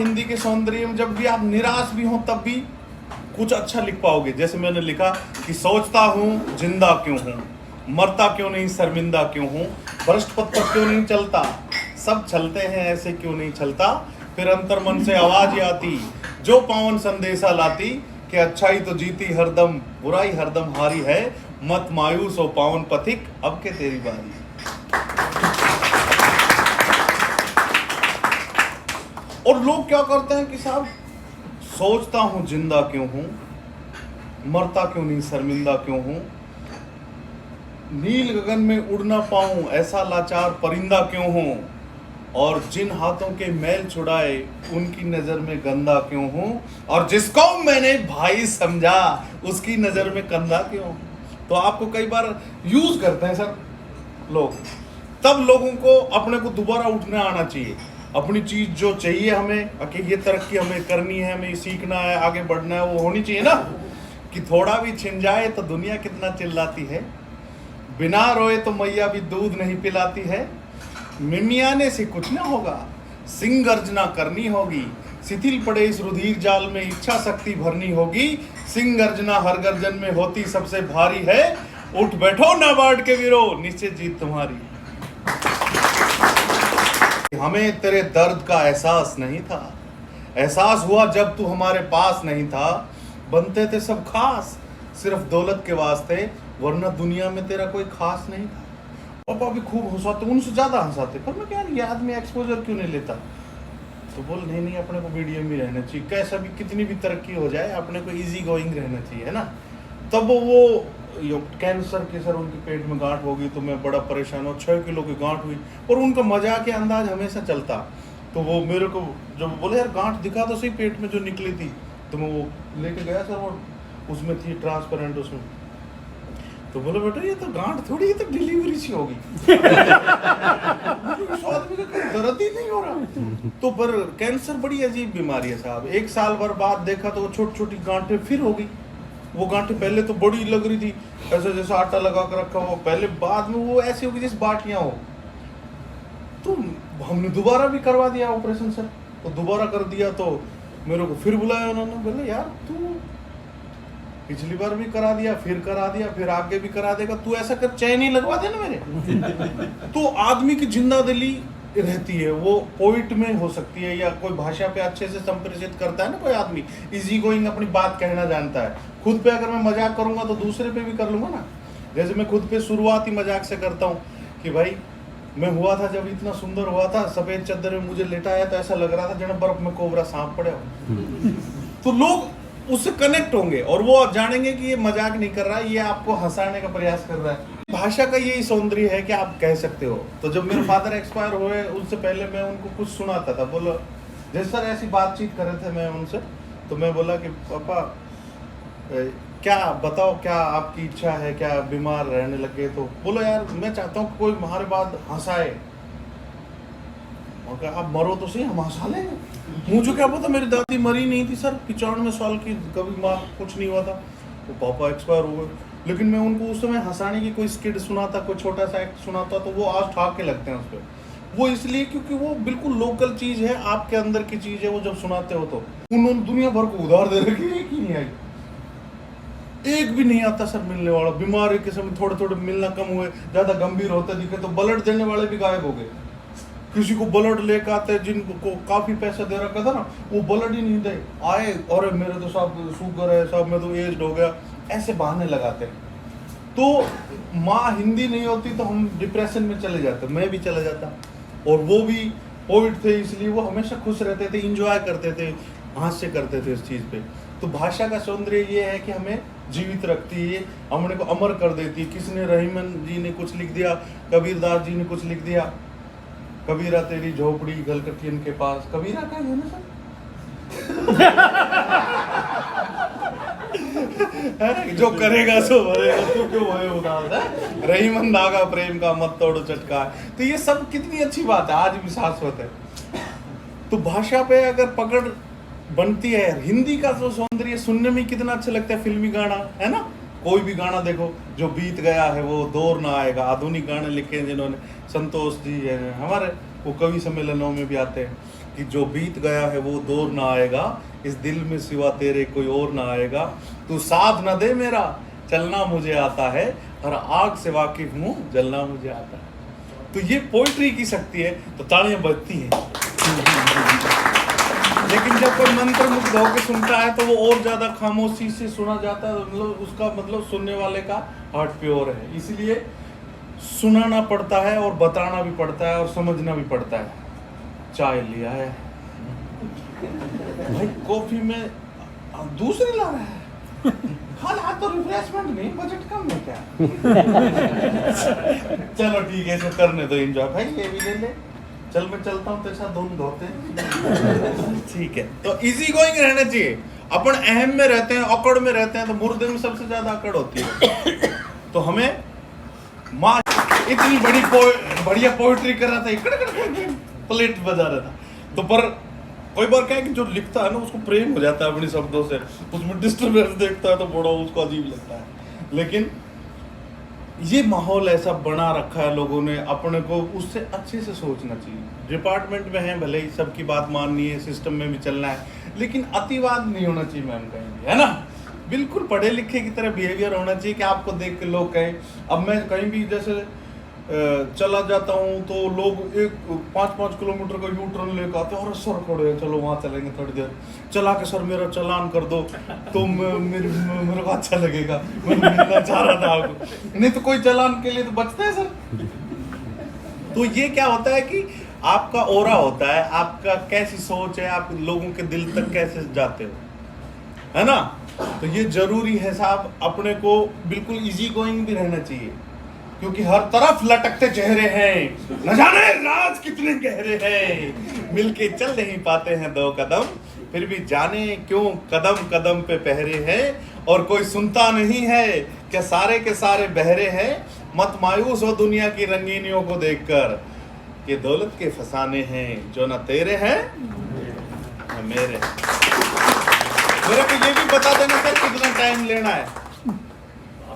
हिंदी के सौंदर्य में जब भी आप निराश भी हो तब भी कुछ अच्छा लिख पाओगे। जैसे मैंने लिखा कि सोचता हूँ जिंदा क्यों हूँ, मरता क्यों नहीं, शर्मिंदा क्यों हूँ, भ्रष्ट पथ पर क्यों नहीं चलता, सब चलते हैं ऐसे क्यों नहीं चलता, फिर अंतर मन से आवाज आती जो पावन संदेशा लाती कि अच्छाई तो जीती हरदम, बुराई हरदम हारी है, मत मायूस हो पावन पथिक, अब के तेरी बारी। और लोग क्या करते हैं कि साहब सोचता हूं जिंदा क्यों हूं, मरता क्यों नहीं, शर्मिंदा क्यों हूं, नील गगन में उड़ ना पाऊं ऐसा लाचार परिंदा क्यों हूं, और जिन हाथों के मैल छुड़ाए उनकी नजर में गंदा क्यों हूं, और जिसको मैंने भाई समझा उसकी नजर में कंधा क्यों हूं। तो आपको कई बार यूज करते हैं सर लोग, तब लोगों को अपने को दोबारा उठना आना चाहिए। अपनी चीज जो चाहिए हमें कि ये तरक्की हमें करनी है, हमें सीखना है, आगे बढ़ना है, वो होनी चाहिए ना कि थोड़ा भी छिन जाए तो दुनिया कितना चिल्लाती है, बिना रोए तो मैया भी दूध नहीं पिलाती है, मिमियाने से कुछ ना होगा, सिंह गर्जना करनी होगी, शिथिल पड़े इस रुधिर जाल में इच्छा शक्ति भरनी होगी, सिंह गर्जना हर गर्जन में होती सबसे भारी है, उठ बैठो नाबार्ड के वीरो निश्चित जीत तुम्हारी। हमें तेरे दर्द का एहसास नहीं था, एहसास हुआ जब तू हमारे पास नहीं था, बनते थे सब खास सिर्फ दौलत के वास्ते, वरना दुनिया में तेरा कोई खास नहीं था। पापा भी खूब हंसाते, उनसे ज्यादा हंसाते, पर मैं क्या ये आदमी एक्सपोजर क्यों नहीं लेता। तो बोल नहीं अपने को मीडियम में रहना चाहिए, कैसा भी कितनी भी तरक्की हो जाए अपने को इजी गोइंग रहना चाहिए, है ना। तब वो कैंसर के सर उनके पेट में गांठ होगी तो मैं बड़ा परेशान हूँ, 6 किलो की गांठ हुई, और उनका मजाक के अंदाज हमेशा चलता। तो वो मेरे को जब बोले यार गांठ दिखा तो सही पेट में जो निकली थी, तो मैं वो लेके गया सर, वो उसमें थी ट्रांसपेरेंट उसमें, तो बोले बेटा ये तो गांठ थोड़ी, ये तो डिलीवरी सी होगी। आदमी का कोई दर्द ही नहीं हो रहा। तो पर कैंसर बड़ी अजीब बीमारी है साहब, 1 साल भर बाद देखा तो वो छोटी छोटी गांठें फिर हो गई। वो गांठें पहले तो बड़ी लग रही थी, ऐसे जैसा आटा लगा कर रखा हो पहले, बाद में वो ऐसी होगी जैसे बाटियां हो। तो हमने दोबारा भी करवा दिया ऑपरेशन सर, तो दोबारा कर दिया तो मेरे को फिर बुलाया उन्होंने, बोले यार तू पिछली बार भी करा दिया, फिर आगे भी करा देगा, तू ऐसा कर चैन ही लगवा देना मेरे। तो आदमी की जिंदा दिली रहती है, वो पोइट में हो सकती है या कोई भाषा पे अच्छे से संप्रेषित करता है ना कोई आदमी, इजी गोइंग अपनी बात कहना जानता है। खुद पे अगर मैं मजाक करूंगा तो दूसरे पे भी कर लूंगा ना। जैसे मैं खुद पे शुरुआत ही मजाक से करता हूँ कि भाई मैं हुआ था जब इतना सुंदर हुआ था, सफेद चादर में मुझे लेटाया तो ऐसा लग रहा था जब बर्फ में कोबरा सांप पड़े हो। तो लोग उससे कनेक्ट होंगे और वो जानेंगे कि ये मजाक नहीं कर रहा है, ये आपको हंसाने का प्रयास कर रहा है। भाषा का यही सौंदर्य है कि आप कह सकते हो। तो जब मेरे फादर एक्सपायर हुए उससे पहले मैं उनको कुछ सुनाता था, बोलो जैसे सर ऐसी बातचीत कर रहे थे मैं उनसे, तो मैं बोला कि पापा क्या बताओ, क्या आपकी इच्छा है, क्या बीमार रहने लगे, तो बोलो यार मैं चाहता हूँ कोई हमारे बाद हंसाए। और क्या आप मरो तो सही, हम हंसा लेंगे। मुझे क्या पता मेरी दादी मरी नहीं थी सर, 95 साल की, कभी माँ कुछ नहीं हुआ था, तो पापा एक्सपायर हो गए। लेकिन मैं उनको उस समय हंसाने की कोई स्किट सुनाता, कोई छोटा सा एक्ट सुनाता, तो वो आज ठाक के लगते हैं उस पर। वो इसलिए क्योंकि वो बिल्कुल लोकल चीज है, आपके अंदर की चीज है। वो जब सुनाते हो तो उन्होंने दुनिया भर को उधार दे रखी, एक ही नहीं आई, एक भी नहीं आता सर मिलने वाला। बीमारी के समय थोड़े थोड़े मिलना कम हुए, ज्यादा गंभीर होते दिखे तो ब्लड देने वाले भी गायब हो गए। किसी को ब्लड लेकर आते जिनको काफी पैसा दे रखा था ना, वो ब्लड ही नहीं दे आए, और मेरे तो साहब शुगर है साहब, मैं तो एज्ड हो गया, ऐसे बहाने लगाते। तो माँ हिंदी नहीं होती तो हम डिप्रेशन में चले जाते, मैं भी चला जाता। और वो भी पोइट थे इसलिए वो हमेशा खुश रहते थे, इंजॉय करते थे, हास्य करते थे इस चीज पे। तो भाषा का सौंदर्य ये है कि हमें जीवित रखती है, हमने को अमर कर देती है। किसने, रहीमन जी ने कुछ लिख दिया, कबीरदास जी ने कुछ लिख दिया, कबीरा तेरी झोपड़ी गलकटियन के पास, कबीरा का है ना सर। जो करेगा सो भरेगा, तू क्यों भय उदास है, रहीमन धागा प्रेम का मत तोड़ो चटका। तो ये सब कितनी अच्छी बात है, आज भी शाश्वत है। तो भाषा पे अगर पकड़ बनती है, हिंदी का जो सौंदर्य सुनने में कितना अच्छा लगता है, फिल्मी गाना है ना, कोई भी गाना देखो जो बीत गया है वो दौर ना आएगा। आधुनिक गाने लिखे हैं जिन्होंने, संतोष जी है हमारे, वो कवि सम्मेलनों में भी आते हैं। कि जो बीत गया है वो दौर ना आएगा, इस दिल में सिवा तेरे कोई और ना आएगा, तू साथ न दे मेरा चलना मुझे आता है, हर आग से वाकिफ हूँ जलना मुझे आता है। तो ये पोइट्री की शक्ति है, तो तालियां बजती हैं। लेकिन जब कोई मंत्र मुग्ध होकर सुनता है तो वो और ज्यादा खामोशी से सुना जाता है, मतलब उसका मतलब सुनने वाले का हार्ट प्योर है। इसलिए सुनाना पड़ता है और बताना भी पड़ता है और समझना भी पड़ता है। चाय लिया है भाई, कॉफी में दूसरी ला रहा है, खाना तो रिफ्रेशमेंट नहीं, बजट कम है क्या? चलो ठीक है, इसे करने दो एंजॉय भाई, ये भी ले ले, चल मैं चलता हूँ तेरे साथ, दोनों धोते हैं। ठीक है, तो इजी गोइंग रहना चाहिए। अपन अहम में रहते हैं, अकड़ में रहते हैं, तो मुर्दे में सबसे ज्यादा अकड़ होती है। तो हमें माँ इतनी बढ़िया पोएट्री कर रहा था, प्लेट बजा रहा था, तो पर कोई बार क्या है कि जो लिखता है ना उसको प्रेम हो जाता है अपने शब्दों से, उसमें डिस्टर्बेंस देखता है तो बड़ा उसको अजीब लगता है। लेकिन ये माहौल ऐसा बना रखा है लोगों ने, अपने को उससे अच्छे से सोचना चाहिए। डिपार्टमेंट में है भले ही सबकी बात माननी है, सिस्टम में भी चलना है, लेकिन अतिवाद नहीं होना चाहिए मैम, कहीं है ना, बिल्कुल पढ़े लिखे की तरह बिहेवियर होना चाहिए कि आपको देख के लोग कहें। अब मैं कहीं भी जैसे चला जाता हूँ तो लोग 5-5 किलोमीटर का यू टर्न लेकर आते हैं, और सर खड़े हैं, चलो वहाँ चलेंगे थोड़ी देर, चला के सर मेरा चालान कर दो तो मेरे को अच्छा लगेगा, मैं मिलना चाह रहा था आपको, नहीं तो कोई चालान के लिए तो बचता है सर। तो ये क्या होता है कि आपका ओरा होता है, आपका कैसी सोच है, आप लोगों के दिल तक कैसे जाते हो, है ना। तो ये जरूरी है साहब, अपने को बिल्कुल इजी गोइंग भी रहना चाहिए, क्योंकि हर तरफ लटकते चेहरे हैं, न जाने राज कितने गहरे हैं, मिलके चल नहीं पाते हैं 2 कदम, फिर भी जाने क्यों कदम कदम पे पहरे हैं, और कोई सुनता नहीं है क्या सारे के सारे बहरे हैं, मत मायूस हो दुनिया की रंगीनियों को देखकर, ये दौलत के फसाने हैं जो न तेरे हैं न मेरे। मेरे को ये भी बता देना सर कितना टाइम लेना है,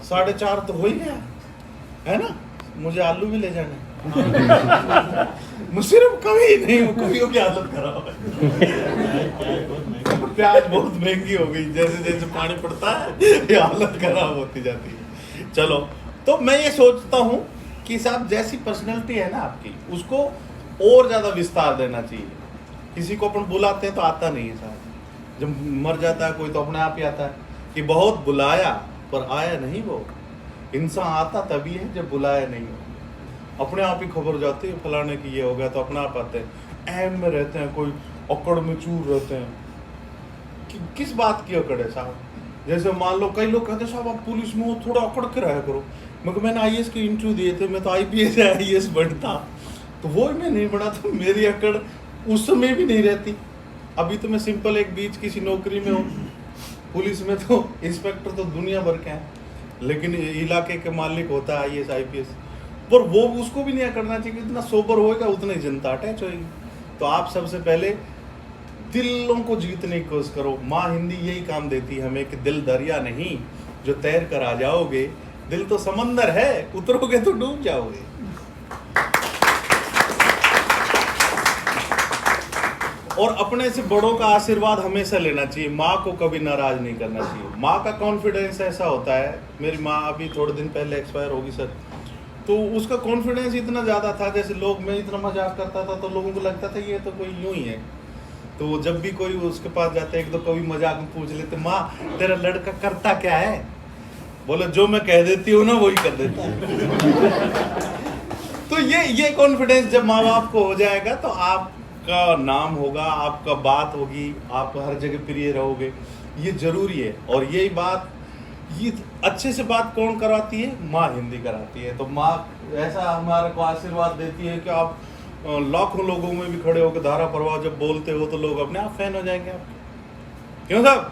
4:30 तो हो ही गया है ना, मुझे आलू भी ले जाना है। मुझे सिर्फ कभी नहीं, कभी की हालत खराब है, प्याज बहुत महंगी हो गई, जैसे जैसे पानी पड़ता है ये हालत खराब होती जाती है। चलो, तो मैं ये सोचता हूँ कि साहब जैसी पर्सनैलिटी है ना आपकी, उसको और ज्यादा विस्तार देना चाहिए। किसी को अपन बुलाते हैं तो आता नहीं है साहब, जब मर जाता है कोई तो अपने आप ही आता है कि बहुत बुलाया पर आया नहीं, वो इंसान आता तभी है जब बुलाया नहीं हो, अपने आप ही खबर जाती है फलाने की ये हो गया, तो अपने आप आते हैं। अहम में रहते हैं, कोई अकड़ में चूर रहते हैं, किस बात की अकड़ है साहब। जैसे मान लो कई लोग कहते हैं साहब आप पुलिस में हो, थोड़ा अकड़ के रहा करो। मैंने IAS के इंटरव्यू दिए थे, मैं तो IPS या IAS बनता, तो वो मैं नहीं बना, तो मेरी अकड़ उस समय भी नहीं रहती। अभी तो मैं सिंपल एक बीच किसी नौकरी में हूँ, पुलिस में तो इंस्पेक्टर तो दुनिया भर के हैं, लेकिन इलाके के मालिक होता है IAS IPS, पर वो उसको भी नहीं करना चाहिए, जितना सोबर होएगा उतना ही जनता अटैच होएगी। तो आप सबसे पहले दिलों को जीतने की कोशिश करो। माँ हिंदी यही काम देती है हमें कि दिल दरिया नहीं जो तैर कर आ जाओगे, दिल तो समंदर है उतरोगे तो डूब जाओगे। और अपने से बड़ों का आशीर्वाद हमेशा लेना चाहिए, माँ को कभी नाराज नहीं करना चाहिए। माँ का कॉन्फिडेंस ऐसा होता है, मेरी माँ अभी थोड़े दिन पहले एक्सपायर होगी सर, तो उसका कॉन्फिडेंस इतना ज़्यादा था, जैसे लोग मैं इतना मजाक करता था तो लोगों को लगता था ये तो कोई यूं ही है। तो जब भी कोई उसके पास जाता है, एक दो कभी मजाक में पूछ लेते, माँ तेरा लड़का करता क्या है, बोले जो मैं कह देती हूँ ना वही कर देता है। तो ये कॉन्फिडेंस जब माँ बाप को हो जाएगा तो आपका नाम होगा, आपका बात होगी, आप हर जगह प्रिय रहोगे, ये जरूरी है। और यही बात, ये अच्छे से बात कौन कराती है, माँ हिंदी कराती है। तो माँ ऐसा हमारे को आशीर्वाद देती है कि आप लाखों लोगों में भी खड़े होकर धारा प्रवाह जब बोलते हो तो लोग अपने आप फैन हो जाएंगे आपके, क्यों साहब।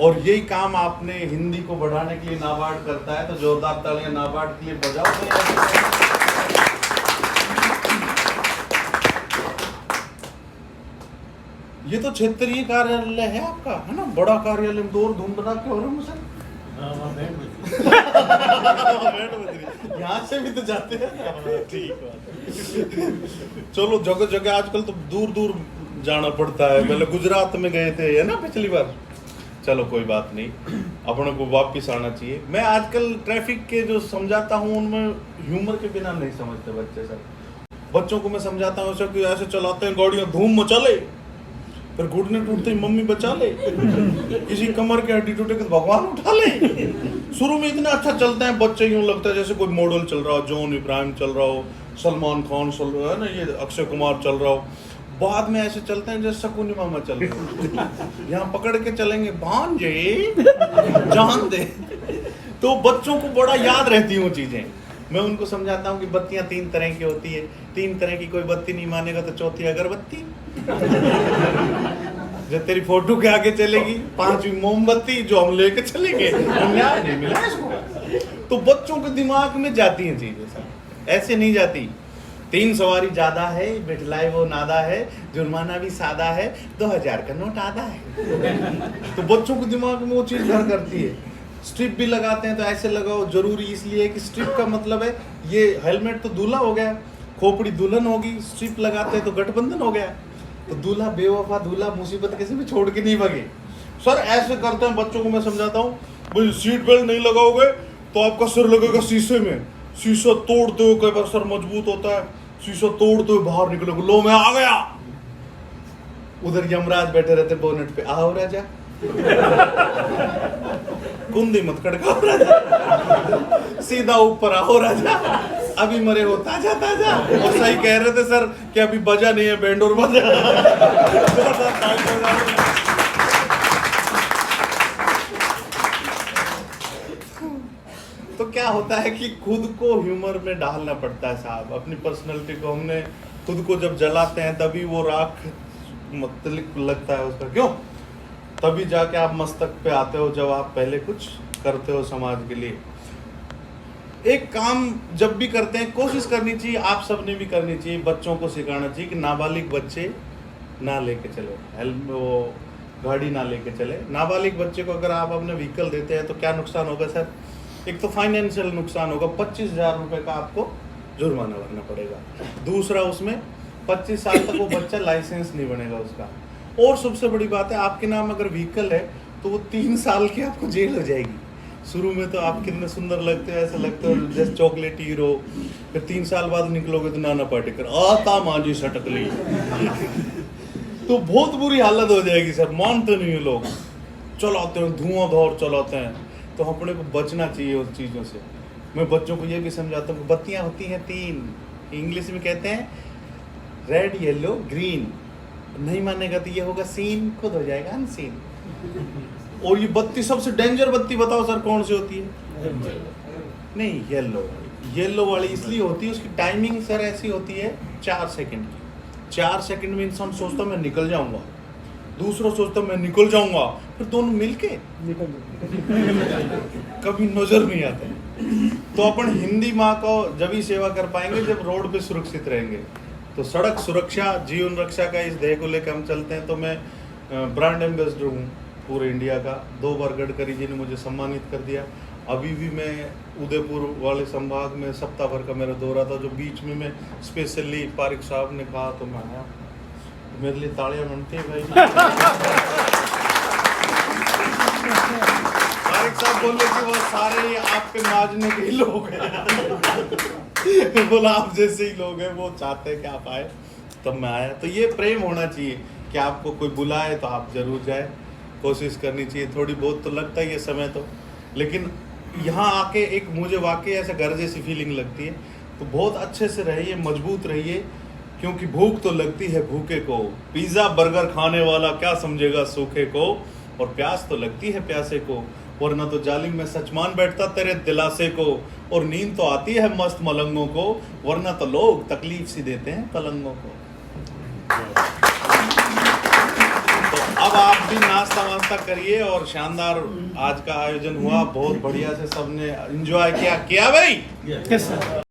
और यही काम आपने हिंदी को बढ़ाने के लिए नाबार्ड करता है, तो जोरदार तालियां नाबार्ड के लिए बजाओ। ये तो क्षेत्रीय कार्यालय है आपका, है ना, बड़ा कार्यालय, दौड़ धूम बना के हो रहे मुझे। यहाँ से भी तो जाते हैं, ठीक है। चलो जगह जगह आजकल तो दूर दूर जाना पड़ता है। पहले गुजरात में गए थे है ना पिछली बार। चलो कोई बात नहीं, अपनों को वापस आना चाहिए। मैं आजकल ट्रैफिक के जो समझाता हूँ उनमें ह्यूमर के बिना नहीं समझते बच्चे सब। बच्चों को मैं समझाता हूँ ऐसा कि ऐसे चलाते हैं गाड़ियाँ, धूम मचा ले, फिर घुटने टूटते ही मम्मी बचा ले, किसी कमर के हड्डी टूटे तो भगवान उठा ले। शुरू में इतना अच्छा चलता है बच्चे, यूं लगता है जैसे कोई मॉडल चल रहा हो, जॉन इब्राहिम चल रहा हो, सलमान खान चल रहा है ना, ये अक्षय कुमार चल रहा हो। बाद में ऐसे चलते हैं जैसे शकुनी मामा चल रहे हो। यहाँ पकड़ के चलेंगे, भांजे जान दे। तो बच्चों को बड़ा याद रहती वो चीजें। मैं उनको समझाता हूँ कि बत्तियां 3 तरह की होती है, 3 तरह की, कोई बत्ती नहीं मानेगा तो चौथी अगरबत्ती जो तेरी फोटो के आगे चलेगी, 5वीं मोमबत्ती जो हम लेके चलेंगे, न्याय नहीं मिला इसको। तो बच्चों के दिमाग में जाती हैं चीजें सब, ऐसे नहीं जाती। 3 सवारी ज्यादा है, बिठलाए वो नादा है, जुर्माना भी सादा है, 2000 का नोट आधा है। तो बच्चों के दिमाग में वो चीज घर करती है। स्ट्रिप भी लगाते हैं तो ऐसे लगाओ, जरूरी इसलिए है कि स्ट्रिप का मतलब है ये हेलमेट तो दूल्हा हो गया, खोपड़ी दुल्हन होगी, स्ट्रिप लगाते हैं तो गठबंधन हो गया। तो दूल्हा बेवफा दूल्हा मुसीबत किसी भी छोड़ के नहीं भागे। सर ऐसे करते हैं बच्चों को मैं समझाता हूँ, भाई सीट बेल्ट नहीं लगाओगे तो आपका सिर लगेगा शीशे में, शीशा तोड़ते हुए, कई बार सर मजबूत होता है, शीशा तोड़ते हुए बाहर निकलोगे, लो मैं आ गया। उधर यमराज बैठे रहते बोनेट पे, आओ राजा, कुंदी मत खड़काओ राजा, सीधा ऊपर आओ राजा, अभी मरे हो ताजा ताजा। और सही कह रहे थे सर कि अभी बजा नहीं है बैंड और बजा। तो क्या होता है कि खुद को ह्यूमर में डालना पड़ता है साहब। अपनी पर्सनैलिटी को हमने खुद को जब जलाते हैं तभी वो राख मतलब लगता है उसका, क्यों? तभी जाके आप मस्तक पे आते हो जब आप पहले कुछ करते हो समाज के लिए। एक काम जब भी करते हैं कोशिश करनी चाहिए, आप सबने भी करनी चाहिए, बच्चों को सिखाना चाहिए कि नाबालिग बच्चे ना लेके चले, वो गाड़ी ना लेके चले। नाबालिग बच्चे को अगर आप अपने व्हीकल देते हैं तो क्या नुकसान होगा सर? एक तो फाइनेंशियल नुकसान होगा, 25,000 रुपये का आपको जुर्माना भरना पड़ेगा। दूसरा, उसमें 25 साल तक वो बच्चा लाइसेंस नहीं बनेगा उसका। और सबसे बड़ी बात है, आपके नाम अगर व्हीकल है तो वो 3 साल की आपको जेल हो जाएगी। शुरू में तो आप कितने सुंदर लगते हो, ऐसा लगते हो जैसे चॉकलेट हीरो, फिर 3 साल बाद निकलोगे तो नाना पाटेकर आता मांझी सटकली। तो बहुत बुरी हालत हो जाएगी सर, मानते नहीं लोग, चलाते हैं धुआंधार चलाते हैं। तो अपने को बचना चाहिए उस चीज़ों से। मैं बच्चों को ये भी समझाता हूँ, बत्तियाँ होती हैं 3, इंग्लिश में कहते हैं रेड येलो ग्रीन, नहीं मानेगा तो ये होगा सीन, खुद हो जाएगा अनसीन। और ये बत्ती सबसे डेंजर बत्ती बताओ सर कौन सी होती है? नहीं, येलो। येलो वाली इसलिए होती है, उसकी टाइमिंग सर ऐसी होती है 4 सेकंड की। 4 सेकंड में इंसान सोचता मैं निकल जाऊंगा, दूसरा सोचता मैं निकल जाऊंगा, फिर दोनों मिलके कभी नजर नहीं आते। तो अपन हिंदी माँ को जब ही सेवा कर पाएंगे जब रोड पे सुरक्षित रहेंगे। तो सड़क सुरक्षा जीवन रक्षा का इस ध्येय को लेकर हम चलते हैं। तो मैं ब्रांड एम्बेसडर हूँ पूरे इंडिया का। 2 बार गडकरी जी ने मुझे सम्मानित कर दिया। अभी भी मैं उदयपुर वाले संभाग में सप्ताह भर का मेरा दौरा था, जो बीच में मैं स्पेशली पारिक साहब ने कहा तो मैं आया। मेरे लिए तालियां बनती है भाई। पारिक साहब बोले कि वो सारे आपके माजने के ही लोग हैं। बोला आप जैसे ही लोग हैं, वो चाहते हैं कि आप आए, तब मैं आया। तो ये प्रेम होना चाहिए कि आपको कोई बुलाए तो आप जरूर जाए, कोशिश करनी चाहिए। थोड़ी बहुत तो लगता ही है समय तो, लेकिन यहाँ आके एक मुझे वाकई ऐसा घर जैसी फीलिंग लगती है। तो बहुत अच्छे से रहिए, मजबूत रहिए, क्योंकि भूख तो लगती है भूखे को, पिज्जा बर्गर खाने वाला क्या समझेगा सूखे को, और प्यास तो लगती है प्यासे को, वरना तो जालिम में सच मान बैठता तेरे दिलासे को, और नींद तो आती है मस्त मलंगों को, वरना तो लोग तकलीफ सी देते हैं पलंगों को। तो अब आप भी नाश्ता वास्ता करिए। और शानदार आज का आयोजन हुआ, बहुत बढ़िया से सबने एंजॉय किया भाई।